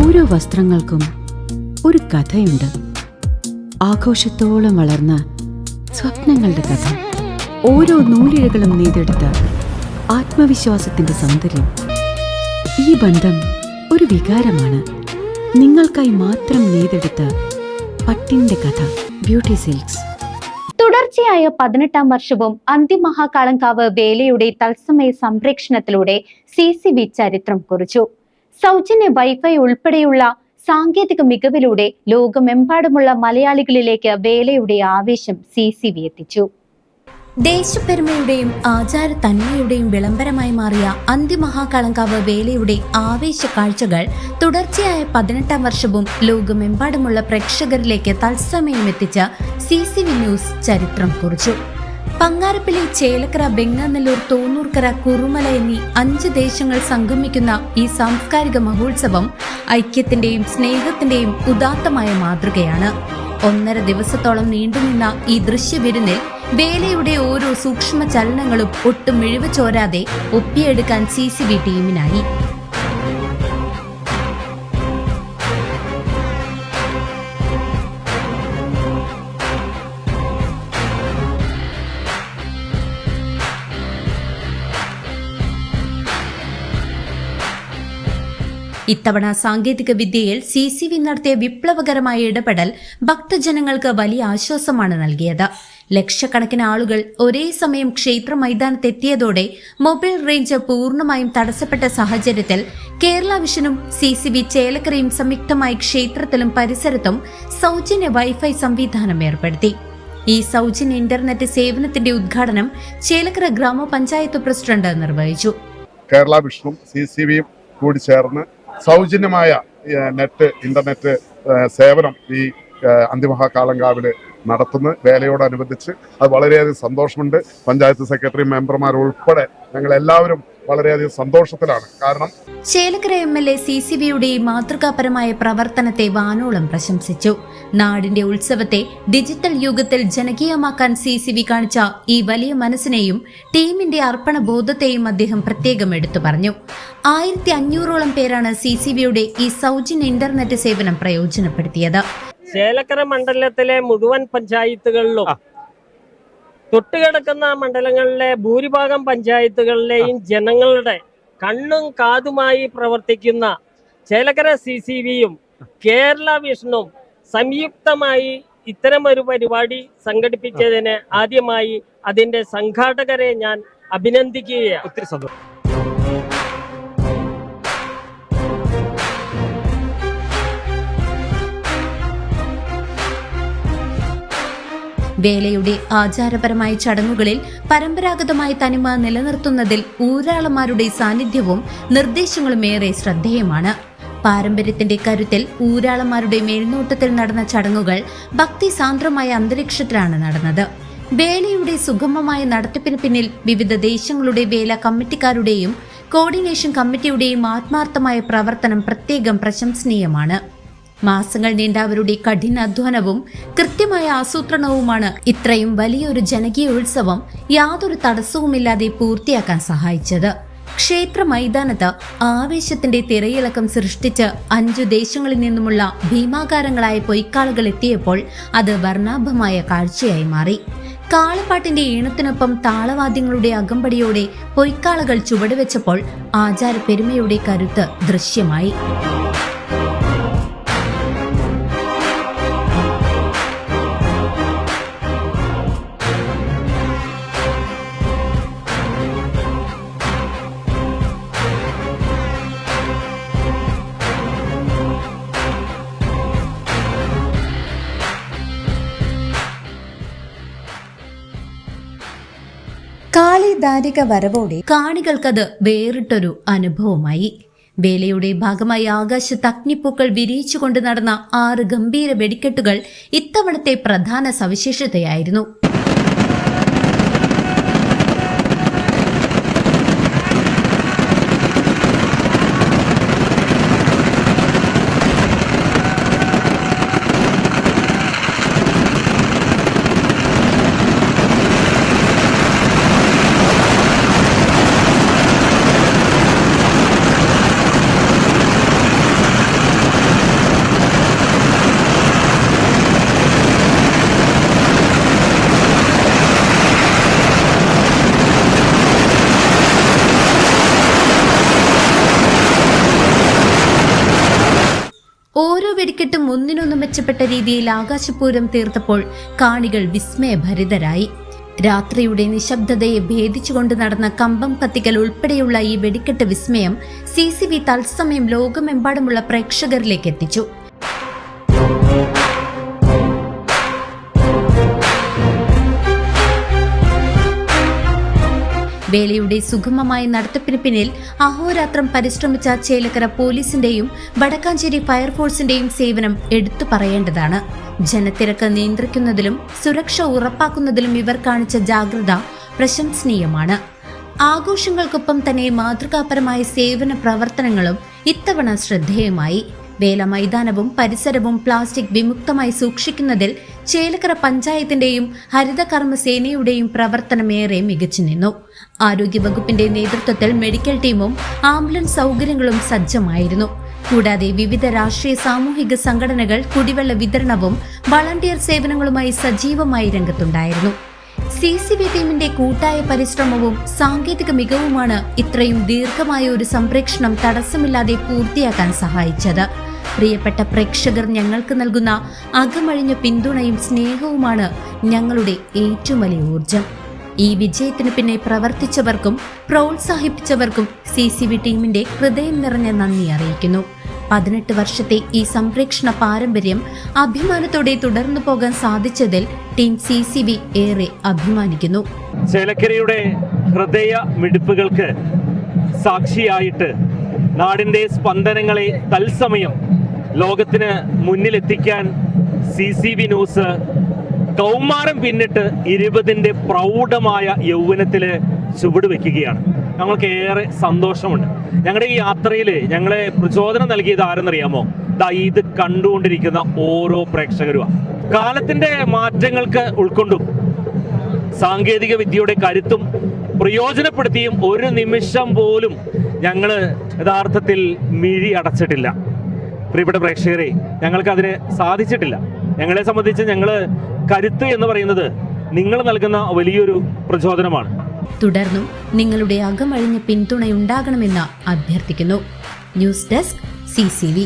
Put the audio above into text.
ഓരോ വസ്ത്രങ്ങൾക്കും ഒരു കഥയുണ്ട്. ആഘോഷത്തോളം വളർന്ന സ്വപ്നങ്ങളുടെ കഥ. ഓരോ നൂലിഴകളും നെയ്തെടുത്ത ആത്മവിശ്വാസത്തിന്റെ സൗന്ദര്യം. ഈ ബന്ധം ഒരു വികാരമാണ്. നിങ്ങൾക്കായി മാത്രം നെയ്തെടുത്ത പട്ടിന്റെ കഥ. Beauty silks. തുടർച്ചയായ 18ാം വർഷവും അന്തിമഹാകാളങ്കാവ് വേലയുടെ തത്സമയ സംപ്രേക്ഷണത്തിലൂടെ CCV ചരിത്രം കുറിച്ചു. സൗജന്യ വൈഫൈ ഉൾപ്പെടെയുള്ള സാങ്കേതിക മികവിലൂടെ ലോകമെമ്പാടുമുള്ള മലയാളികളിലേക്ക് വേലയുടെ ആവേശം CCV എത്തിച്ചു. ദേശപ്പെരുമയുടെയും ആചാര തന്മയുടെയും വിളംബരമായി മാറിയ അന്തിമഹാകാളങ്കാവ് വേലയുടെ ആവേശ കാഴ്ചകൾ തുടർച്ചയായ 18ാം വർഷവും ലോകമെമ്പാടുമുള്ള പ്രേക്ഷകരിലേക്ക് തത്സമയം എത്തിച്ച CCV ന്യൂസ് ചരിത്രം കുറിച്ചു. പങ്ങാരപ്പള്ളി, ചേലക്കര, ബെങ്ങാനല്ലൂർ, തോന്നൂർക്കര, കുറുമല എന്നീ 5 ദേശങ്ങൾ സംഗമിക്കുന്ന ഈ സാംസ്കാരിക മഹോത്സവം ഐക്യത്തിന്റെയും സ്നേഹത്തിന്റെയും ഉദാത്തമായ മാതൃകയാണ്. 1.5 ദിവസത്തോളം നീണ്ടുനിന്ന ഈ ദൃശ്യവിരുന്നിൽ വേലയുടെ ഓരോ സൂക്ഷ്മ ചലനങ്ങളും ഒട്ടും മിഴിവ് ചോരാതെ ഒപ്പിയെടുക്കാൻ CCV ടീമിനായി. ഇത്തവണ സാങ്കേതിക വിദ്യയിൽ CCV നടത്തിയ വിപ്ലവകരമായ ഇടപെടൽ ഭക്തജനങ്ങൾക്ക് വലിയ ആശ്വാസമാണ് നൽകിയത്. ലക്ഷക്കണക്കിന് ആളുകൾ ഒരേ സമയം ക്ഷേത്ര മൈതാനത്തെത്തിയതോടെ മൊബൈൽ റേഞ്ച് പൂർണ്ണമായും തടസ്സപ്പെട്ട സാഹചര്യത്തിൽ കേരള വിഷനും CCV ചേലക്കരയും സംയുക്തമായി ക്ഷേത്രത്തിലും പരിസരത്തും സൗജന്യ വൈഫൈ സംവിധാനം ഏർപ്പെടുത്തി. ഈ സൗജന്യ ഇന്റർനെറ്റ് സേവനത്തിന്റെ ഉദ്ഘാടനം ചേലക്കര ഗ്രാമപഞ്ചായത്ത് പ്രസിഡന്റ് നിർവഹിച്ചു. കേരള വിഷനും CCVയും കൂടി ചേർന്ന് സൗജന്യമായ ഇന്റർനെറ്റ് സേവനം ഈ അന്തിമഹാകാളങ്കാവില് നടത്തുന്ന വേലയോടനുബന്ധിച്ച് അത് വളരെയധികം സന്തോഷമുണ്ട്. പഞ്ചായത്ത് സെക്രട്ടറി, മെമ്പർമാർ ഉൾപ്പെടെ ഞങ്ങൾ എല്ലാവരും വളരെയധികം സന്തോഷത്തിലാണ്. കാരണം ചേലക്കര MLA CCVയുടെ മാതൃകാപരമായ പ്രവർത്തനത്തെ വാനോളം പ്രശംസിച്ചു. നാടിന്റെ ഉത്സവത്തെ ഡിജിറ്റൽ യുഗത്തിൽ ജനകീയമാക്കാൻ CCV കാണിച്ച ഈ വലിയ മനസ്സിനെയും ടീമിന്റെ അർപ്പണ ബോധത്തെയും അദ്ദേഹം പ്രത്യേകം എടുത്തു പറഞ്ഞു. 1500ഓളം പേരാണ് CCVയുടെ ഈ സൗജന്യ ഇന്റർനെറ്റ് സേവനം പ്രയോജനപ്പെടുത്തിയത്. ചേലക്കര മണ്ഡലത്തിലെ മുഴുവൻ പഞ്ചായത്തുകളിലും തൊട്ടുകിടക്കുന്ന മണ്ഡലങ്ങളിലെ ഭൂരിഭാഗം പഞ്ചായത്തുകളിലെയും ജനങ്ങളുടെ കണ്ണും കാതുമായി പ്രവർത്തിക്കുന്ന ചേലക്കര CCVയും കേരള വിഷനും സംയുക്തമായി ഇത്തരമൊരു പരിപാടി സംഘടിപ്പിച്ചതിന് ആദ്യമായി അതിന്റെ സംഘാടകരെ ഞാൻ അഭിനന്ദിക്കുകയാണ്. ഒത്തിരി സന്തോഷം. വേലയുടെ ആചാരപരമായ ചടങ്ങുകളിൽ പരമ്പരാഗതമായ തനിമ നിലനിർത്തുന്നതിൽ ഊരാളന്മാരുടെ സാന്നിധ്യവും നിർദ്ദേശങ്ങളും ഏറെ ശ്രദ്ധേയമാണ്. പാരമ്പര്യത്തിന്റെ കരുത്തിൽ ഊരാളന്മാരുടെ മേൽനോട്ടത്തിൽ നടന്ന ചടങ്ങുകൾ ഭക്തിസാന്ദ്രമായ അന്തരീക്ഷത്തിലാണ് നടന്നത്. വേലയുടെ സുഗമമായ നടത്തിപ്പിന് പിന്നിൽ വിവിധ ദേശങ്ങളുടെ വേല കമ്മിറ്റിക്കാരുടെയും കോർഡിനേഷൻ കമ്മിറ്റിയുടെയും ആത്മാർത്ഥമായ പ്രവർത്തനം പ്രത്യേകം പ്രശംസനീയമാണ്. മാസങ്ങൾ നീണ്ട അവരുടെ കഠിനാധ്വാനവും കൃത്യമായ ആസൂത്രണവുമാണ് ഇത്രയും വലിയൊരു ജനകീയ ഉത്സവം യാതൊരു തടസ്സവുമില്ലാതെ പൂർത്തിയാക്കാൻ സഹായിച്ചത്. ക്ഷേത്ര മൈതാനത്ത് ആവേശത്തിന്റെ തിരയിളക്കം സൃഷ്ടിച്ച് 5 ദേശങ്ങളിൽ നിന്നുമുള്ള ഭീമാകാരങ്ങളായ പൊയ്ക്കാളുകൾ എത്തിയപ്പോൾ അത് വർണ്ണാഭമായ കാഴ്ചയായി മാറി. കാളപ്പാട്ടിന്റെ ഈണത്തിനൊപ്പം താളവാദ്യങ്ങളുടെ അകമ്പടിയോടെ പൊയ്ക്കാളുകൾ ചുവടുവെച്ചപ്പോൾ ആചാര പെരുമയുടെ കരുത്ത് ദൃശ്യമായി. കാളിദാരിക വരവോടെ കാണികൾക്കത് വേറിട്ടൊരു അനുഭവമായി. വേലയുടെ ഭാഗമായി ആകാശത്ത് അഗ്നിപ്പൂക്കൾ വിരിയിച്ചുകൊണ്ട് നടന്ന 6 ഗംഭീര വെടിക്കെട്ടുകൾ ഇത്തവണത്തെ പ്രധാന സവിശേഷതയായിരുന്നു. ഓരോ വെടിക്കെട്ടും ഒന്നിനൊന്നും മെച്ചപ്പെട്ട രീതിയിൽ ആകാശപൂരം തീർത്തപ്പോൾ കാണികൾ വിസ്മയഭരിതരായി. രാത്രിയുടെ നിശബ്ദതയെ ഭേദിച്ചുകൊണ്ട് നടന്ന കമ്പം കത്തിക്കൽ ഉൾപ്പെടെയുള്ള ഈ വെടിക്കെട്ട് വിസ്മയം CCV തത്സമയം ലോകമെമ്പാടുമുള്ള പ്രേക്ഷകരിലേക്ക് എത്തിച്ചു. വേലയുടെ സുഗമമായ നടത്തിപ്പിന് പിന്നിൽ അഹോരാത്രം പരിശ്രമിച്ച ചേലക്കര പോലീസിന്റെയും വടക്കാഞ്ചേരി ഫയർഫോഴ്സിന്റെയും സേവനം എടുത്തു പറയേണ്ടതാണ്. ജനത്തിരക്ക് നിയന്ത്രിക്കുന്നതിലും സുരക്ഷ ഉറപ്പാക്കുന്നതിലും ഇവർ കാണിച്ച ജാഗ്രത പ്രശംസനീയമാണ്. ആഘോഷങ്ങൾക്കൊപ്പം തന്നെ മാതൃകാപരമായ സേവന പ്രവർത്തനങ്ങളും ഇത്തവണ ശ്രദ്ധേയമായി. വേല മൈതാനവും പരിസരവും പ്ലാസ്റ്റിക് വിമുക്തമായി സൂക്ഷിക്കുന്നതിൽ ചേലക്കര പഞ്ചായത്തിന്റെയും ഹരിതകർമ്മസേനയുടെയും പ്രവർത്തനമേറെ മികച്ചു നിന്നു. ആരോഗ്യവകുപ്പിന്റെ നേതൃത്വത്തിൽ മെഡിക്കൽ ടീമും ആംബുലൻസ് സൗകര്യങ്ങളും സജ്ജമായിരുന്നു. കൂടാതെ വിവിധ രാഷ്ട്രീയ സാമൂഹിക സംഘടനകൾ കുടിവെള്ള വിതരണവും വളണ്ടിയർ സേവനങ്ങളുമായി സജീവമായി രംഗത്തുണ്ടായിരുന്നു. CCV ടീമിന്റെ കൂട്ടായ പരിശ്രമവും സാങ്കേതിക മികവുമാണ് ഇത്രയും ദീർഘമായ ഒരു സംപ്രേഷണം തടസ്സമില്ലാതെ പൂർത്തിയാക്കാൻ സഹായിച്ചത്. പ്രിയപ്പെട്ട പ്രേക്ഷകർ ഞങ്ങൾക്ക് നൽകുന്ന അകമഴിഞ്ഞ പിന്തുണയും സ്നേഹവുമാണ് ഞങ്ങളുടെ ഏറ്റവും വലിയ ഊർജം. ഈ വിജയത്തിന് പിന്നെ പ്രവർത്തിച്ചവർക്കും പ്രോത്സാഹിപ്പിച്ചവർക്കും CCV ടീമിന്റെ ഹൃദയം നിറഞ്ഞ നന്ദി അറിയിക്കുന്നു. 18 വർഷത്തെ ഈ സംപ്രേക്ഷണ പാരമ്പര്യം അഭിമാനത്തോടെ തുടർന്നു പോകാൻ സാധിച്ചതിൽ ടീം CCV ഏറെ അഭിമാനിക്കുന്നു. ചേലക്കരയുടെ ഹൃദയ മിടിപ്പുകൾക്ക് സാക്ഷിയായിട്ട് നാടിന്റെ സ്പന്ദനങ്ങളെ തത്സമയം ലോകത്തിന് മുന്നിലെത്തിക്കാൻ CCV ന്യൂസ് കൗമാരം പിന്നിട്ട് 20ന്റെ പ്രൗഢമായ യൗവനത്തില് ചുവടുവെക്കുകയാണ്. ഞങ്ങൾക്ക് ഏറെ സന്തോഷമുണ്ട്. ഞങ്ങളുടെ ഈ യാത്രയിൽ ഞങ്ങളെ പ്രചോദനം നൽകിയത് ആരെന്നറിയാമോ? ഇത് കണ്ടുകൊണ്ടിരിക്കുന്ന ഓരോ പ്രേക്ഷകരുമാണ്. കാലത്തിന്റെ മാറ്റങ്ങൾക്ക് ഉൾക്കൊണ്ടും സാങ്കേതിക വിദ്യയുടെ കരുത്തും പ്രയോജനപ്പെടുത്തിയും ഒരു നിമിഷം പോലും ഞങ്ങൾ യഥാർത്ഥത്തിൽ മിഴി അടച്ചിട്ടില്ല. പ്രിയപ്പെട്ട പ്രേക്ഷകരെ, ഞങ്ങൾക്ക് അതിന് സാധിച്ചിട്ടില്ല. ഞങ്ങളെ സംബന്ധിച്ച് ഞങ്ങൾ കരുത്ത് എന്ന് പറയുന്നത് നിങ്ങൾ നൽകുന്ന വലിയൊരു പ്രചോദനമാണ്. തുടർന്നും നിങ്ങളുടെ അകമഴിഞ്ഞ പിന്തുണയുണ്ടാകണമെന്ന് അഭ്യർത്ഥിക്കുന്നു. News desk CCV.